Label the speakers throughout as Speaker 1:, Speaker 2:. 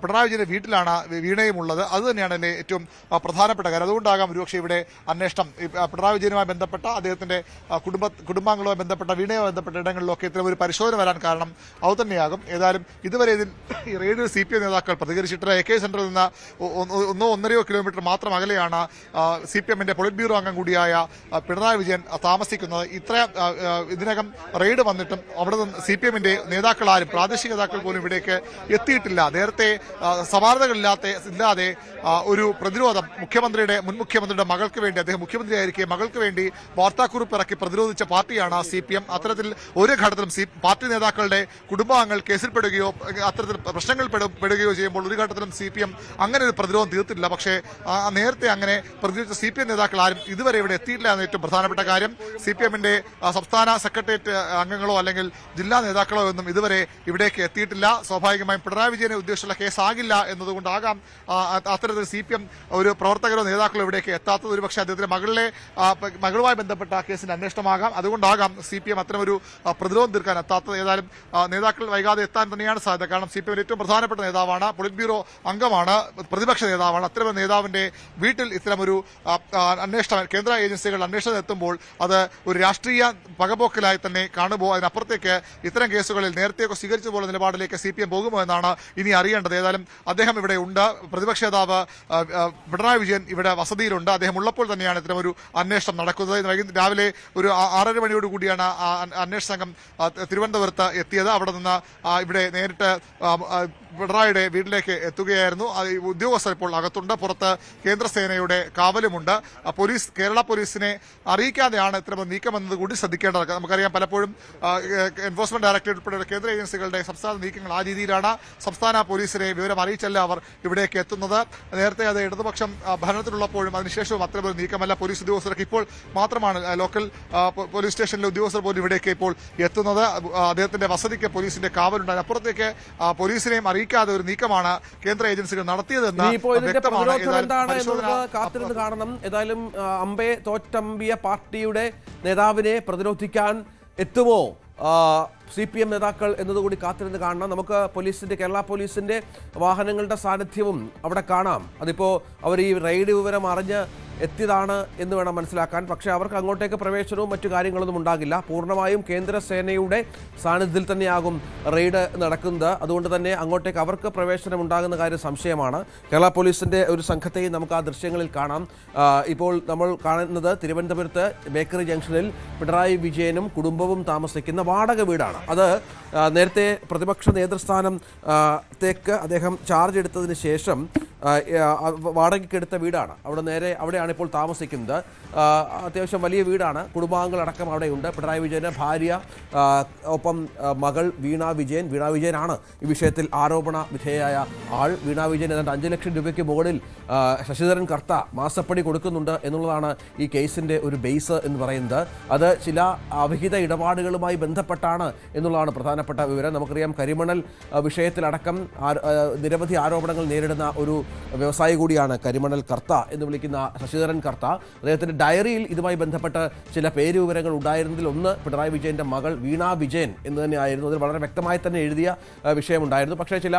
Speaker 1: പിണറായി വിജയന്റെ വീട്ടിലാണ് വീണയും ഉള്ളത്. അത് തന്നെയാണ് അതിലെ ഏറ്റവും പ്രധാനപ്പെട്ട കാര്യം. അതുകൊണ്ടാകാം ഒരുപക്ഷെ ഇവിടെ അന്വേഷണം പിണറായി വിജയനുമായി ബന്ധപ്പെട്ട അദ്ദേഹത്തിന്റെ കുടുംബാംഗങ്ങളുമായി ബന്ധപ്പെട്ട വീണയുമായി ബന്ധപ്പെട്ട ഇടങ്ങളിലൊക്കെ ഇത്തരം ഒരു പരിശോധന വരാൻ കാരണം അതുതന്നെയാകും. ഏതായാലും ഇതുവരെ ഇതിൽ റെയ്ഡിൽ CPM നേതാക്കൾ പ്രതികരിച്ചിട്ട് AK സെന്ററിൽ നിന്ന് 1-1.5 കിലോമീറ്റർ മാത്രം അകലെയാണ് CPMന്റെ പൊളിറ്റ് ബ്യൂറോ അംഗം കൂടിയായ പിണറായി വിജയൻ താമസിക്കുന്നത്. ഇതിനകം റെയ്ഡ് വന്നിട്ടും അവിടെ നിന്ന് CPMന്റെ നേതാക്കളാരും പ്രാദേശിക നേതാക്കൾ പോലും ഇവിടേക്ക് എത്തിയിട്ടില്ല. നേരത്തെ സമാനതകളില്ലാതെ ഒരു പ്രതിരോധം മുൻ മുഖ്യമന്ത്രിയുടെ മകൾക്ക് വേണ്ടി, അദ്ദേഹം മുഖ്യമന്ത്രിയായിരിക്കെ മകൾക്ക് വേണ്ടി വാർത്താക്കുറിപ്പ് ഇറക്കി പ്രതിരോധിച്ച പാർട്ടിയാണ് CPM. അത്തരത്തിൽ ഒരു ഘട്ടത്തിലും പാർട്ടി നേതാക്കളുടെ കുടുംബാംഗങ്ങൾ കേസിൽപ്പെടുകയോ അത്തരത്തിൽ പ്രശ്നങ്ങൾ പെടുകയോ ചെയ്യുമ്പോൾ ഒരു ഘട്ടത്തിലും CPM അങ്ങനെ ഒരു പ്രതിരോധം തീർത്തിട്ടില്ല. പക്ഷേ നേരത്തെ അങ്ങനെ പ്രതിരോധിച്ച CPM നേതാക്കൾ ആരും ഇതുവരെ ഇവിടെ എത്തിയിട്ടില്ല എന്ന ഏറ്റവും പ്രധാനപ്പെട്ട കാര്യം. CPMന്റെ സംസ്ഥാന സെക്രട്ടേറിയറ്റ് അംഗങ്ങളോ അല്ലെങ്കിൽ ജില്ലാ നേതാക്കളോ ഒന്നും ഇതുവരെ ഇവിടേക്ക് എത്തിയിട്ടില്ല. സ്വാഭാവികമായും പിണറായി വിജയനെ ഉദ്ദേശിച്ചുള്ള കേസാകില്ല എന്നതുകൊണ്ടാകാം അത്തരത്തിൽ CPM ഒരു പ്രവർത്തകരോ നേതാക്കളോ ഇവിടേക്ക് എത്താത്തത്. ഒരുപക്ഷെ അദ്ദേഹത്തിന്റെ മകളുമായി ബന്ധപ്പെട്ട കേസിന്റെ അന്വേഷണമാകാം. അതുകൊണ്ടാകാം CPM അത്തരമൊരു പ്രതിരോധം തീർക്കാൻ എത്താത്തത്. ഏതായാലും നേതാക്കൾ വൈകാതെ എത്താൻ തന്നെയാണ് സാധ്യത. കാരണം CPM ഏറ്റവും പ്രധാനപ്പെട്ട നേതാവാണ്, പൊളിറ്റ് ബ്യൂറോ അംഗമാണ്, പ്രതിപക്ഷ നേതാവാണ്. അത്തരമൊരു നേതാവിന്റെ വീട്ടിൽ ഇത്തരമൊരു അന്വേഷണം, കേന്ദ്ര ഏജൻസികൾ അന്വേഷണം എത്തുമ്പോൾ അത് ഒരു രാഷ്ട്രീയ പകപോക്കലായി തന്നെ കാണുമ്പോൾ അതിനപ്പുറത്തേക്ക് ഇത്തരം കേസുകളിൽ നേരത്തെയൊക്കെ സ്വീകരിച്ചതുപോലെ നിലപാടിലേക്ക് CPM പോകുമോ എന്നാണ് ഇനി അറിയേണ്ടത്. ഏതായാലും അദ്ദേഹം ഇവിടെ ഉണ്ട്. പ്രതിപക്ഷ നേതാവ് പിണറായി വിജയൻ ഇവിടെ വസതിയിലുണ്ട്. അദ്ദേഹം ഉള്ളപ്പോൾ തന്നെയാണ് ഇത്തരമൊരു അന്വേഷണം നടക്കുന്നത്. രാവിലെ ഒരു 6:30 മണിയോടുകൂടിയാണ് അന്വേഷണ സംഘം തിരുവനന്തപുരത്ത് എത്തിയത്. അവിടെ നിന്ന് ഇവിടെ നേരിട്ട് പിണറായിയുടെ വീട്ടിലേക്ക് എത്തുകയായിരുന്നു. ഉദ്യോഗസ്ഥർ ഇപ്പോൾ അകത്തുണ്ട്. പുറത്ത് കേന്ദ്രസേനയുടെ കാവലുമുണ്ട്. കേരള പോലീസിനെ അറിയിക്കാതെയാണ് ഇത്തരം നീക്കമെന്നത് കൂടി ശ്രദ്ധിക്കേണ്ടത്. നമുക്കറിയാം, പലപ്പോഴും എൻഫോഴ്സ്മെന്റ് ഡയറക്ടറേറ്റ് ഉൾപ്പെടെയുള്ള കേന്ദ്ര ഏജൻസികളുടെ സംസ്ഥാന നീക്കങ്ങൾ ആ രീതിയിലാണ്. സംസ്ഥാന പോലീസിനെ വിവരം അറിയിച്ചല്ല അവർ ഇവിടേക്ക് എത്തുന്നത്. നേരത്തെ അത് ഇടതുപക്ഷം ഭരണത്തിലുള്ളപ്പോഴും അതിനുശേഷവും അത്തരമൊരു നീക്കമല്ല. പോലീസ് ഉദ്യോഗസ്ഥർക്ക് ഇപ്പോൾ മാത്രമാണ് ലോക്കൽ പോലീസ് സ്റ്റേഷനിലെ ഉദ്യോഗസ്ഥർ പോലും ഇവിടേക്ക് ഇപ്പോൾ എത്തുന്നത്. അദ്ദേഹത്തിന്റെ വസതിക്ക് പോലീസിന്റെ കാവലുണ്ട്. അതിനപ്പുറത്തേക്ക് പോലീസിനെയും അറിയിക്കാതെ ഒരു നീക്കമാണ് കേന്ദ്ര ഏജൻസികൾ നടത്തിയതെന്ന്
Speaker 2: കാത്തിരുന്ന് കാണണം. ഏതായാലും തോറ്റമ്പിയ പാർട്ടിയുടെ നേതാവിനെ പ്രതിരോധിക്കാൻ എത്തുമോ CPM നേതാക്കൾ എന്നതുകൂടി കാത്തിരുന്ന് കാണണം. നമുക്ക് കേരള പോലീസിന്റെ വാഹനങ്ങളുടെ സാന്നിധ്യവും അവിടെ കാണാം. അതിപ്പോൾ അവർ ഈ റെയ്ഡ് വിവരം അറിഞ്ഞ് എത്തിയതാണ് എന്ന് വേണം മനസ്സിലാക്കാൻ. പക്ഷേ അവർക്ക് അങ്ങോട്ടേക്ക് പ്രവേശനവും മറ്റു കാര്യങ്ങളൊന്നും ഉണ്ടാകില്ല. പൂർണ്ണമായും കേന്ദ്ര സേനയുടെ സാന്നിധ്യത്തിൽ തന്നെയാകും റെയ്ഡ് നടക്കുന്നത്. അതുകൊണ്ട് തന്നെ അങ്ങോട്ടേക്ക് അവർക്ക് പ്രവേശനം ഉണ്ടാകുന്ന കാര്യം സംശയമാണ്. കേരള പോലീസിന്റെ ഒരു സംഘത്തെയും നമുക്ക് ആ ദൃശ്യങ്ങളിൽ കാണാം. ഇപ്പോൾ നമ്മൾ കാണുന്നത് തിരുവനന്തപുരത്ത് ബേക്കറി ജംഗ്ഷനിൽ പിണറായി വിജയനും കുടുംബവും താമസിക്കുന്ന വാടക വീടാണ്. അത് നേരത്തെ പ്രതിപക്ഷ നേതൃസ്ഥാനത്തേക്ക് അദ്ദേഹം ചാർജ് എടുത്തതിന് ശേഷം വാടകയ്ക്കെടുത്ത വീടാണ്. അവിടെയാണ് ഇപ്പോൾ താമസിക്കുന്നത്. അത്യാവശ്യം വലിയ വീടാണ്. കുടുംബാംഗങ്ങളടക്കം അവിടെയുണ്ട്. പിണറായി വിജയൻ്റെ ഭാര്യ, ഒപ്പം മകൾ വീണ വിജയനാണ് ഈ വിഷയത്തിൽ ആരോപണ വിധേയയായ ആൾ. വീണ വിജയൻ ഏതാണ്ട് 5 ലക്ഷം രൂപയ്ക്ക് മുകളിൽ ശശിധരൻ കർത്ത മാസപ്പടി കൊടുക്കുന്നുണ്ട് എന്നുള്ളതാണ് ഈ കേസിൻ്റെ ഒരു ബേസ് എന്ന് പറയുന്നത്. അത് ചില അവിഹിത ഇടപാടുകളുമായി ബന്ധപ്പെട്ടാണ് എന്നുള്ളതാണ് പ്രധാനപ്പെട്ട വിവരം. നമുക്കറിയാം, കരിമണൽ വിഷയത്തിലടക്കം നിരവധി ആരോപണങ്ങൾ നേരിടുന്ന ഒരു വ്യവസായി കൂടിയാണ് കരിമണൽ കർത്ത എന്ന് വിളിക്കുന്ന ശശിധരൻ കർത്ത. അദ്ദേഹത്തിൻ്റെ ഡയറിയിൽ ഇതുമായി ബന്ധപ്പെട്ട് ചില പേരുവിവരങ്ങൾ ഉണ്ടായിരുന്നതിൽ ഒന്ന് പിണറായി വിജയൻ്റെ മകൾ വീണ വിജയൻ എന്ന് തന്നെയായിരുന്നു. അതിൽ വളരെ വ്യക്തമായി തന്നെ എഴുതിയ വിഷയമുണ്ടായിരുന്നു. പക്ഷേ ചില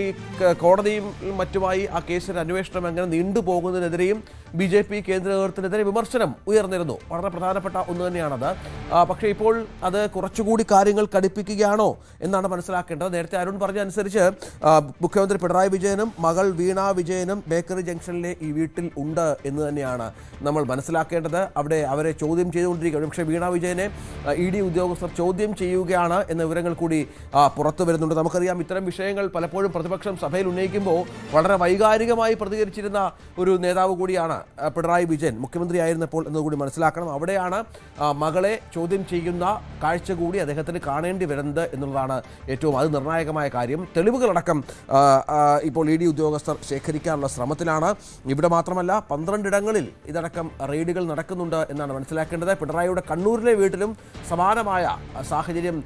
Speaker 2: ഈ കോടതിയും മറ്റുമായി ആ കേസിൻ്റെ അന്വേഷണം എങ്ങനെ നീണ്ടുപോകുന്നതിനെതിരെയും BJP കേന്ദ്ര നേതൃത്വത്തിനെതിരെ വിമർശനം ഉയർന്നിരുന്നു. വളരെ പ്രധാനപ്പെട്ട ഒന്ന് തന്നെയാണത്. പക്ഷേ ഇപ്പോൾ അത് കുറച്ചുകൂടി കാര്യങ്ങൾ കടുപ്പിക്കുകയാണോ എന്നാണ് മനസ്സിലാക്കേണ്ടത്. നേരത്തെ അരുൺ പറഞ്ഞ അനുസരിച്ച് മുഖ്യമന്ത്രി പിണറായി വിജയനും മകൾ വീണ വിജയനും ബേക്കറി ജംഗ്ഷനിലെ ഈ വീട്ടിൽ ഉണ്ട് എന്ന് തന്നെയാണ് നമ്മൾ മനസ്സിലാക്കേണ്ടത്. അവരെ ചോദ്യം ചെയ്തുകൊണ്ടിരിക്കുകയാണ്. പക്ഷേ വീണ വിജയനെ ED ഉദ്യോഗസ്ഥർ ചോദ്യം ചെയ്യുകയാണ് എന്ന വിവരങ്ങൾ കൂടി പുറത്തു വരുന്നുണ്ട്. നമുക്കറിയാം, ഇത്തരം വിഷയങ്ങൾ പലപ്പോഴും പ്രതിപക്ഷം സഭയിൽ ഉന്നയിക്കുമ്പോൾ വളരെ വൈകാരികമായി പ്രതികരിച്ചിരുന്ന ഒരു നേതാവ് കൂടിയാണ് പിണറായി വിജയൻ, മുഖ്യമന്ത്രിയായിരുന്നപ്പോൾ എന്നുകൂടി മനസ്സിലാക്കണം. അവിടെയാണ് മകളെ ചോദ്യം ചെയ്യുന്ന കാഴ്ച കൂടി അദ്ദേഹത്തിന് കാണേണ്ടി വരുന്നത് എന്നുള്ളതാണ് ഏറ്റവും നിർണായകമായ കാര്യം. തെളിവുകളടക്കം ഇപ്പോൾ ED ഉദ്യോഗസ്ഥർ ശേഖരിക്കാനുള്ള ശ്രമത്തിലാണ്. ഇവിടെ മാത്രമല്ല, 12 ഇടങ്ങളിൽ ഇതടക്കം റെയ്ഡുകൾ നടക്കുന്നുണ്ട് എന്നാണ് മനസ്സിലാക്കേണ്ടത്. പിണറായിയുടെ കണ്ണൂരിലെ വീട്ടിലും സമാനമായ സാഹചര്യം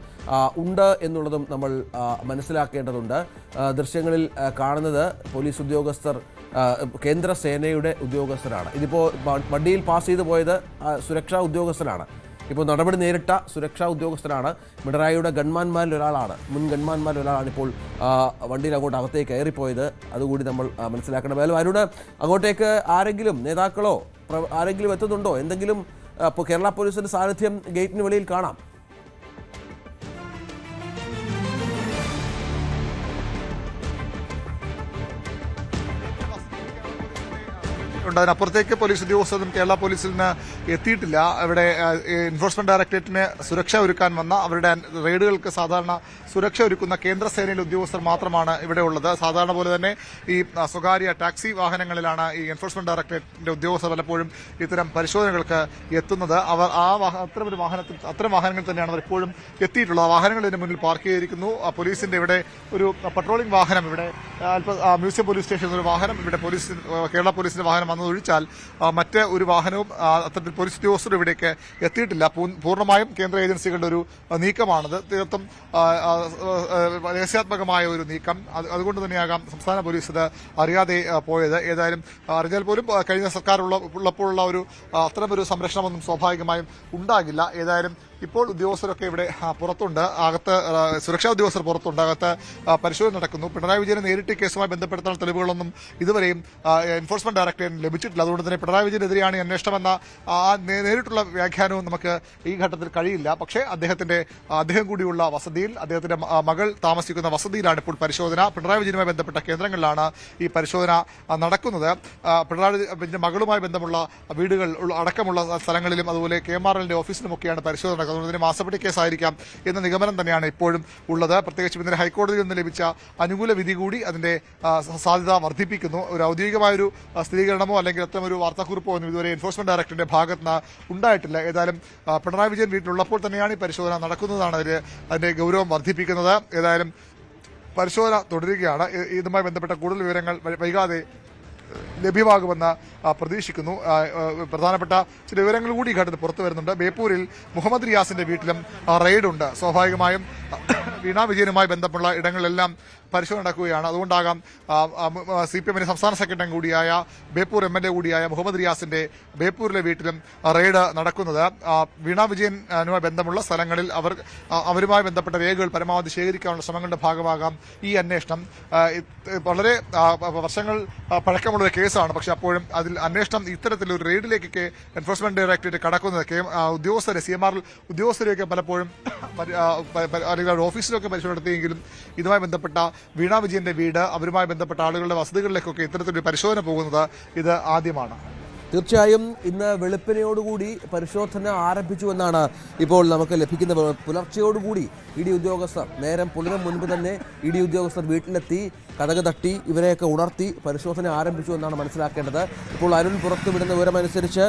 Speaker 2: ഉണ്ട് എന്നുള്ളതും നമ്മൾ മനസ്സിലാക്കേണ്ടതുണ്ട്. ദൃശ്യങ്ങളിൽ കാണുന്നത് പോലീസ് ഉദ്യോഗസ്ഥർ, കേന്ദ്ര സേനയുടെ ഉദ്യോഗസ്ഥരാണ്. ഇതിപ്പോൾ വണ്ടിയിൽ പാസ് ചെയ്തു പോയത് സുരക്ഷാ ഉദ്യോഗസ്ഥരാണ്. ഇപ്പോൾ നടപടി നേരിട്ട സുരക്ഷാ ഉദ്യോഗസ്ഥരാണ്. പിണറായിയുടെ ഗൺമാന്മാരിൽ ഒരാളാണ്, മുൻ ഗൺമാന്മാരിൽ ഒരാളാണ് ഇപ്പോൾ വണ്ടിയിൽ അങ്ങോട്ട് അകത്തേക്ക് കയറിപ്പോയത്. അതുകൂടി നമ്മൾ മനസ്സിലാക്കണം. ഏതായാലും അരുണ്, അങ്ങോട്ടേക്ക് ആരെങ്കിലും നേതാക്കളോ ആരെങ്കിലും എത്തുന്നുണ്ടോ? എന്തെങ്കിലും ഇപ്പോൾ കേരള പോലീസിന്റെ സാന്നിധ്യം ഗേറ്റിന് വെളിയിൽ കാണാം.
Speaker 1: അതിനപ്പുറത്തേക്ക് പോലീസ് ഉദ്യോഗസ്ഥരും കേരള പോലീസിൽ നിന്ന് എത്തിയിട്ടില്ല. ഇവിടെ എൻഫോഴ്സ്മെന്റ് ഡയറക്ടറേറ്റിന് സുരക്ഷ ഒരുക്കാൻ വന്ന അവരുടെ റെയ്ഡുകൾക്ക് സാധാരണ സുരക്ഷ ഒരുക്കുന്ന കേന്ദ്രസേനയിലെ ഉദ്യോഗസ്ഥർ മാത്രമാണ് ഇവിടെ ഉള്ളത്. സാധാരണ പോലെ തന്നെ ഈ സ്വകാര്യ ടാക്സി വാഹനങ്ങളിലാണ് ഈ എൻഫോഴ്സ്മെന്റ് ഡയറക്ടറേറ്റിന്റെ ഉദ്യോഗസ്ഥർ പലപ്പോഴും ഇത്തരം പരിശോധനകൾക്ക് എത്തുന്നത്. അവർ അത്തരം വാഹനങ്ങൾ തന്നെയാണ് അവർ എപ്പോഴും എത്തിയിട്ടുള്ളത്. ആ വാഹനങ്ങൾ ഇതിന് മുന്നിൽ പാർക്ക് ചെയ്തിരിക്കുന്നു. പോലീസിന്റെ ഇവിടെ ഒരു പട്രോളിംഗ് വാഹനം, ഇവിടെ മ്യൂസിയം പോലീസ് സ്റ്റേഷനിൽ ഒരു വാഹനം, ഇവിടെ കേരള പോലീസിന്റെ വാഹനം വന്നതൊഴിച്ചാൽ മറ്റ് ഒരു വാഹനവും അത്തരത്തിൽ പോലീസ് ഉദ്യോഗസ്ഥർ ഇവിടേക്ക് എത്തിയിട്ടില്ല. പൂർണ്ണമായും കേന്ദ്ര ഏജൻസികളുടെ ഒരു നീക്കമാണത്. തീർത്തും രഹസ്യാത്മകമായ ഒരു നീക്കം. അതുകൊണ്ട് തന്നെയാകാം സംസ്ഥാന പോലീസ് ഇത് അറിയാതെ പോയത്. ഏതായാലും അറിഞ്ഞാൽ പോലും കഴിഞ്ഞ സർക്കാർ ഉള്ളപ്പോഴുള്ള ഒരു അത്തരമൊരു സംരക്ഷണമൊന്നും സ്വാഭാവികമായും ഉണ്ടാകില്ല. ഏതായാലും ഇപ്പോൾ ഉദ്യോഗസ്ഥരൊക്കെ ഇവിടെ പുറത്തുണ്ട്, അകത്ത് സുരക്ഷാ ഉദ്യോഗസ്ഥർ പുറത്തുണ്ട്, അകത്ത് പരിശോധന നടക്കുന്നു. പിണറായി വിജയനെ നേരിട്ട് കേസുമായി ബന്ധപ്പെടുത്തുന്ന തെളിവുകളൊന്നും ഇതുവരെയും എൻഫോഴ്സ്മെന്റ് ഡയറക്ടറേറ്റിന് ലഭിച്ചിട്ടില്ല. അതുകൊണ്ട് തന്നെ പിണറായി വിജയനെതിരെയാണ് അന്വേഷണമെന്ന നേരിട്ടുള്ള വ്യാഖ്യാനവും നമുക്ക് ഈ ഘട്ടത്തിൽ കഴിയില്ല. പക്ഷേ അദ്ദേഹം കൂടിയുള്ള വസതിയിൽ, അദ്ദേഹത്തിന്റെ മകൾ താമസിക്കുന്ന വസതിയിലാണ് ഇപ്പോൾ പരിശോധന. പിണറായി വിജയനുമായി ബന്ധപ്പെട്ട കേന്ദ്രങ്ങളിലാണ് ഈ പരിശോധന നടക്കുന്നത്. പിണറായി വിജയന്റെ മകളുമായി ബന്ധമുള്ള വീടുകൾ അടക്കമുള്ള സ്ഥലങ്ങളിലും അതുപോലെ KMRLന്റെ ഓഫീസിലുമൊക്കെയാണ് പരിശോധന നടക്കുന്നത്. അതുകൊണ്ട് തന്നെ മാസപ്പടി കേസായിരിക്കാം എന്ന നിഗമനം തന്നെയാണ് ഇപ്പോഴും ഉള്ളത്. പ്രത്യേകിച്ച് ഇന്നലെ ഹൈക്കോടതിയിൽ നിന്ന് ലഭിച്ച അനുകൂല വിധി കൂടി അതിന്റെ സാധ്യത വർദ്ധിപ്പിക്കുന്നു. ഒരു ഔദ്യോഗികമായൊരു സ്ഥിരീകരണമോ അല്ലെങ്കിൽ അത്തരമൊരു വാർത്താക്കുറിപ്പോ ഒന്നും ഇതുവരെ എൻഫോഴ്സ്മെന്റ് ഡയറക്ടറിന്റെ ഭാഗത്ത് നിന്ന് ഉണ്ടായിട്ടില്ല. ഏതായാലും പിണറായി വിജയൻ വീട്ടിലുള്ളപ്പോൾ തന്നെയാണ് ഈ പരിശോധന നടക്കുന്നതാണ് അതിന്റെ ഗൗരവം വർദ്ധിപ്പിക്കുന്നത്. ഏതായാലും പരിശോധന തുടരുകയാണ്. ഇതുമായി ബന്ധപ്പെട്ട കൂടുതൽ വിവരങ്ങൾ വൈകാതെ ലഭ്യമാകുമെന്ന് പ്രതീക്ഷിക്കുന്നു. പ്രധാനപ്പെട്ട ചില വിവരങ്ങൾ കൂടി ഈ ഘട്ടത്തിൽ പുറത്തു വരുന്നുണ്ട്. ബേപ്പൂരിൽ മുഹമ്മദ് റിയാസിന്റെ വീട്ടിലും റെയ്ഡുണ്ട്. സ്വാഭാവികമായും വീണാ വിജയനുമായി ബന്ധപ്പെട്ട ഇടങ്ങളിലെല്ലാം പരിശോധന നടക്കുകയാണ്. അതുകൊണ്ടാകാം CPMന്റെ സംസ്ഥാന സെക്രട്ടറി കൂടിയായ ബേപ്പൂർ MLA കൂടിയായ മുഹമ്മദ് റിയാസിന്റെ ബേപ്പൂരിലെ വീട്ടിലും റെയ്ഡ് നടക്കുന്നത്. വീണാ വിജയനുമായി ബന്ധമുള്ള സ്ഥലങ്ങളിൽ അവരുമായി ബന്ധപ്പെട്ട രേഖകൾ പരമാവധി ശേഖരിക്കാനുള്ള ശ്രമങ്ങളുടെ ഭാഗമാകാം ഈ അന്വേഷണം. വളരെ വർഷങ്ങൾ പഴക്കമുള്ള ഒരു കേസാണ്. പക്ഷെ അപ്പോഴും അതിൽ അന്വേഷണം ഇത്തരത്തിലൊരു റെയ്ഡിലേക്കൊക്കെ എൻഫോഴ്സ്മെന്റ് ഡയറക്ടറേറ്റ് കടക്കുന്നത് ഉദ്യോഗസ്ഥരെ CMR ഉദ്യോഗസ്ഥരെയൊക്കെ പലപ്പോഴും അല്ലെങ്കിൽ ഓഫീസിലൊക്കെ പരിശോധന നടത്തിയെങ്കിലും ഇതുമായി ബന്ധപ്പെട്ട വീണാ വിജയന്റെ വീട്, അവരുമായി ബന്ധപ്പെട്ട ആളുകളുടെ വസതികളിലേക്കൊക്കെ ഇത്തരത്തിലൊരു പരിശോധന പോകുന്നത് ഇത് ആദ്യമാണ്.
Speaker 2: തീർച്ചയായും ഇന്ന് വെളുപ്പിനെയോടുകൂടി പരിശോധന ആരംഭിച്ചുവെന്നാണ് ഇപ്പോൾ നമുക്ക് ലഭിക്കുന്ന. പുലർച്ചയോടുകൂടി ED ഉദ്യോഗസ്ഥർ നേരം പുലരും മുൻപ് തന്നെ ED ഉദ്യോഗസ്ഥർ വീട്ടിലെത്തി കതക് തട്ടി ഇവരെയൊക്കെ ഉണർത്തി പരിശോധന ആരംഭിച്ചു എന്നാണ് മനസ്സിലാക്കേണ്ടത്. ഇപ്പോൾ അരുൺ പുറത്തുവിടുന്ന വിവരമനുസരിച്ച്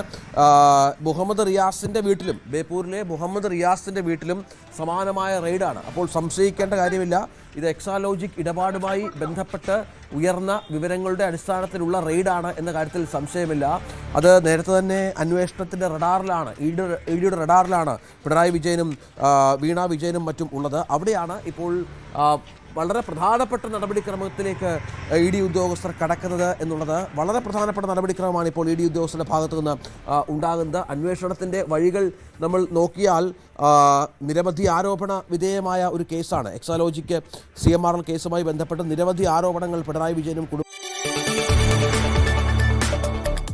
Speaker 2: മുഹമ്മദ് റിയാസിന്റെ വീട്ടിലും, ബേപ്പൂരിലെ മുഹമ്മദ് റിയാസിന്റെ വീട്ടിലും സമാനമായ റെയ്ഡാണ്. അപ്പോൾ സംശയിക്കേണ്ട കാര്യമില്ല, ഇത് എക്സാലോജിക് ഇടപാടുമായി ബന്ധപ്പെട്ട് ഉയർന്ന വിവരങ്ങളുടെ അടിസ്ഥാനത്തിലുള്ള റെയ്ഡാണ് എന്ന കാര്യത്തിൽ സംശയമില്ല. അത് നേരത്തെ തന്നെ അന്വേഷണത്തിന്റെ റഡാറിലാണ്, EDയുടെ റഡാറിലാണ് പിണറായി വിജയനും വീണാ വിജയനും മറ്റും ഉള്ളത്. അവിടെയാണ് ഇപ്പോൾ വളരെ പ്രധാനപ്പെട്ട നടപടിക്രമത്തിലേക്ക് ED ഉദ്യോഗസ്ഥർ കടക്കുന്നത് എന്നുള്ളത്. വളരെ പ്രധാനപ്പെട്ട നടപടിക്രമമാണ് ഇപ്പോൾ ED ഉദ്യോഗസ്ഥരുടെ ഭാഗത്തു നിന്ന് ഉണ്ടാകുന്നത്. അന്വേഷണത്തിൻ്റെ വഴികൾ നമ്മൾ നോക്കിയാൽ നിരവധി ആരോപണ വിധേയമായ ഒരു കേസാണ്. എക്സാലോജിക്ക് CMRL കേസുമായി ബന്ധപ്പെട്ട് നിരവധി ആരോപണങ്ങൾ പിണറായി വിജയനും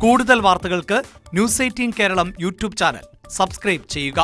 Speaker 3: കൂടുതൽ വാർത്തകൾക്ക് News 18 Keralam YouTube channel subscribe ചെയ്യുക.